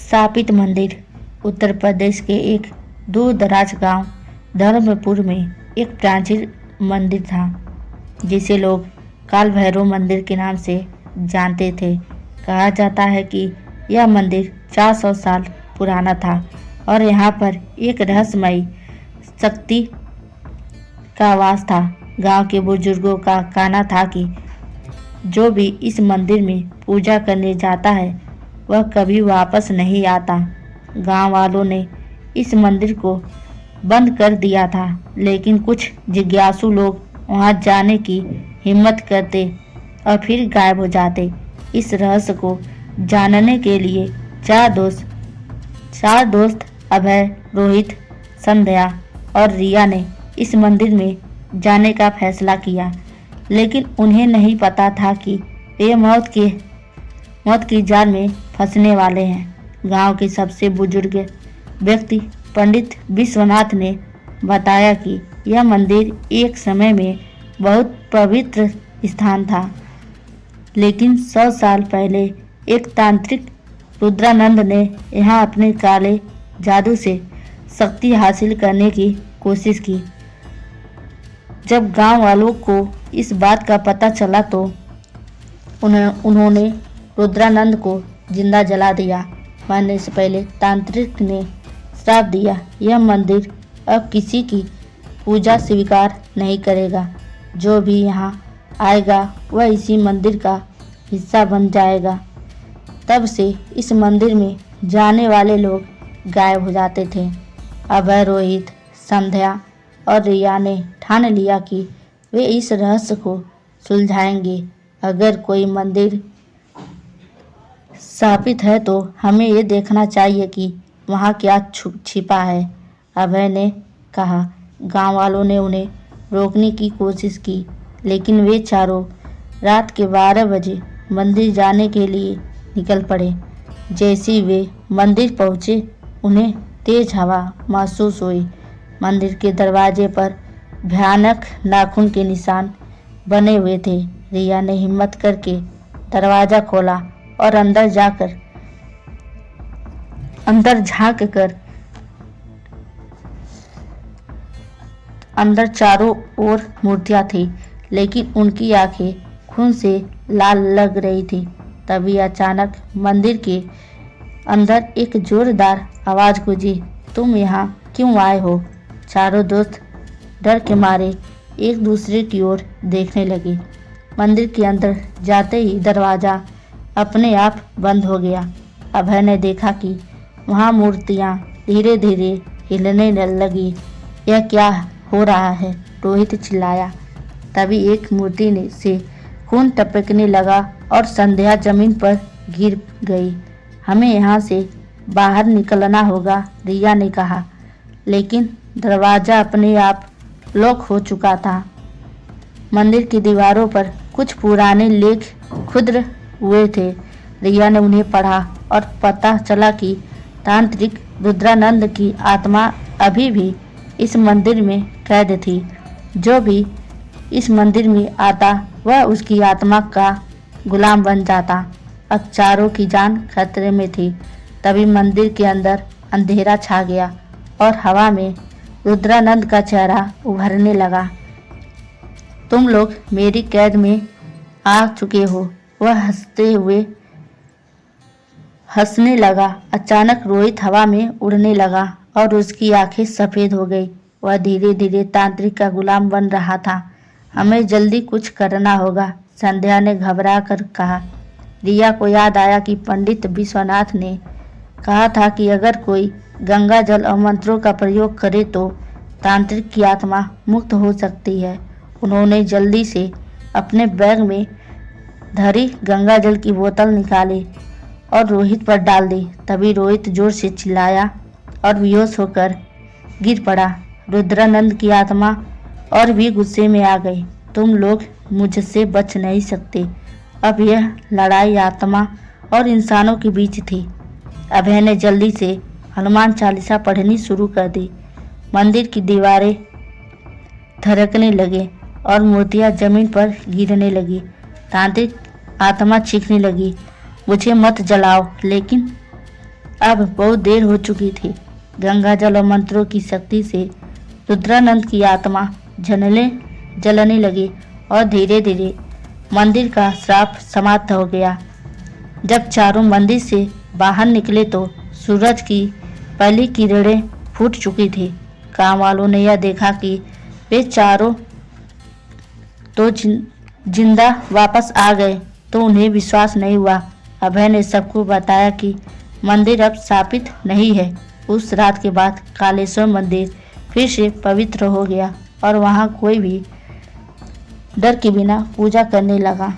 शापित मंदिर। उत्तर प्रदेश के एक दूर दराज गांव धर्मपुर में एक प्राचीन मंदिर था जिसे लोग काल भैरव मंदिर के नाम से जानते थे। कहा जाता है कि यह मंदिर 400 साल पुराना था और यहाँ पर एक रहस्यमयी शक्ति का वास था। गांव के बुजुर्गों का कहना था कि जो भी इस मंदिर में पूजा करने जाता है वह कभी वापस नहीं आता। गांव वालों ने इस मंदिर को बंद कर दिया था, लेकिन कुछ जिज्ञासु लोग वहां जाने की हिम्मत करते और फिर गायब हो जाते। इस रहस्य को जानने के लिए चार दोस्त अभय, रोहित, संध्या और रिया ने इस मंदिर में जाने का फैसला किया, लेकिन उन्हें नहीं पता था कि वे मौत की जाल में फंसने वाले हैं। गांव के सबसे बुजुर्ग व्यक्ति पंडित विश्वनाथ ने बताया कि यह मंदिर एक समय में बहुत पवित्र स्थान था, लेकिन 100 साल पहले एक तांत्रिक रुद्रानंद ने यहाँ अपने काले जादू से शक्ति हासिल करने की कोशिश की। जब गांव वालों को इस बात का पता चला तो उन्होंने रुद्रानंद को जिंदा जला दिया। मरने से पहले तांत्रिक ने श्राप दिया, यह मंदिर अब किसी की पूजा स्वीकार नहीं करेगा। जो भी यहाँ आएगा वह इसी मंदिर का हिस्सा बन जाएगा। तब से इस मंदिर में जाने वाले लोग गायब हो जाते थे। अभय, रोहित, संध्या और रिया ने ठान लिया कि वे इस रहस्य को सुलझाएंगे। अगर कोई मंदिर शापित है तो हमें ये देखना चाहिए कि वहाँ क्या छिपा है, अभय ने कहा। गांव वालों ने उन्हें रोकने की कोशिश की, लेकिन वे चारों रात के 12 बजे मंदिर जाने के लिए निकल पड़े। जैसे ही वे मंदिर पहुँचे उन्हें तेज हवा महसूस हुई। मंदिर के दरवाजे पर भयानक नाखून के निशान बने हुए थे। रिया ने हिम्मत करके दरवाजा खोला और अंदर झांक कर अंदर चारों ओर मूर्तियां थी, लेकिन उनकी आंखें खून से लाल लग रही थी। तभी अचानक मंदिर के अंदर एक जोरदार आवाज गूंजी, तुम यहाँ क्यों आए हो? चारों दोस्त डर के मारे एक दूसरे की ओर देखने लगे। मंदिर के अंदर जाते ही दरवाजा अपने आप बंद हो गया। अभय ने देखा कि वहाँ मूर्तियाँ धीरे धीरे हिलने लगी। यह क्या हो रहा है? रोहित चिल्लाया। तभी एक मूर्ति से खून टपकने लगा और संध्या जमीन पर गिर गई। हमें यहाँ से बाहर निकलना होगा, रिया ने कहा, लेकिन दरवाजा अपने आप लॉक हो चुका था। मंदिर की दीवारों पर कुछ पुराने लेख खुद हुए थे। रिया ने उन्हें पढ़ा और पता चला कि तांत्रिक रुद्रानंद की आत्मा अभी भी इस मंदिर में कैद थी। जो भी इस मंदिर में आता वह उसकी आत्मा का गुलाम बन जाता। अब चारों की जान खतरे में थी। तभी मंदिर के अंदर अंधेरा छा गया और हवा में रुद्रानंद का चेहरा उभरने लगा। तुम लोग मेरी कैद में आ चुके हो। वह हंसने लगा। अचानक रोहित हवा में उड़ने लगा और उसकी आंखें सफेद हो गई। वह धीरे धीरे तांत्रिक का गुलाम बन रहा था। हमें जल्दी कुछ करना होगा, संध्या ने घबरा कर कहा। रिया को याद आया कि पंडित विश्वनाथ ने कहा था कि अगर कोई गंगा जल और मंत्रों का प्रयोग करे तो तांत्रिक की आत्मा मुक्त हो सकती है। उन्होंने जल्दी से अपने बैग में धरी गंगा जल की बोतल निकाली और रोहित पर डाल दी। तभी रोहित जोर से चिल्लाया और बेहोश होकर गिर पड़ा। रुद्रानंद की आत्मा और भी गुस्से में आ गई। तुम लोग मुझसे बच नहीं सकते। अब यह लड़ाई आत्मा और इंसानों के बीच थी। अभय ने जल्दी से हनुमान चालीसा पढ़नी शुरू कर दी। मंदिर की दीवारें धड़कने लगे और मूर्तियां जमीन पर गिरने लगी। तांत्रिक आत्मा चीखने लगी, मुझे मत जलाओ। लेकिन अब बहुत देर हो चुकी थी। गंगा जल और मंत्रों की शक्ति से रुद्रानंद की आत्मा जलने लगी और धीरे धीरे मंदिर का श्राप समाप्त हो गया। जब चारों मंदिर से बाहर निकले तो सूरज की पहली किरणें फूट चुकी थी। काम वालों ने यह देखा कि वे चारों तो जिंदा वापस आ गए तो उन्हें विश्वास नहीं हुआ। अभय ने सबको बताया कि मंदिर अब शापित नहीं है। उस रात के बाद कालेश्वर मंदिर फिर से पवित्र हो गया और वहां कोई भी डर के बिना पूजा करने लगा।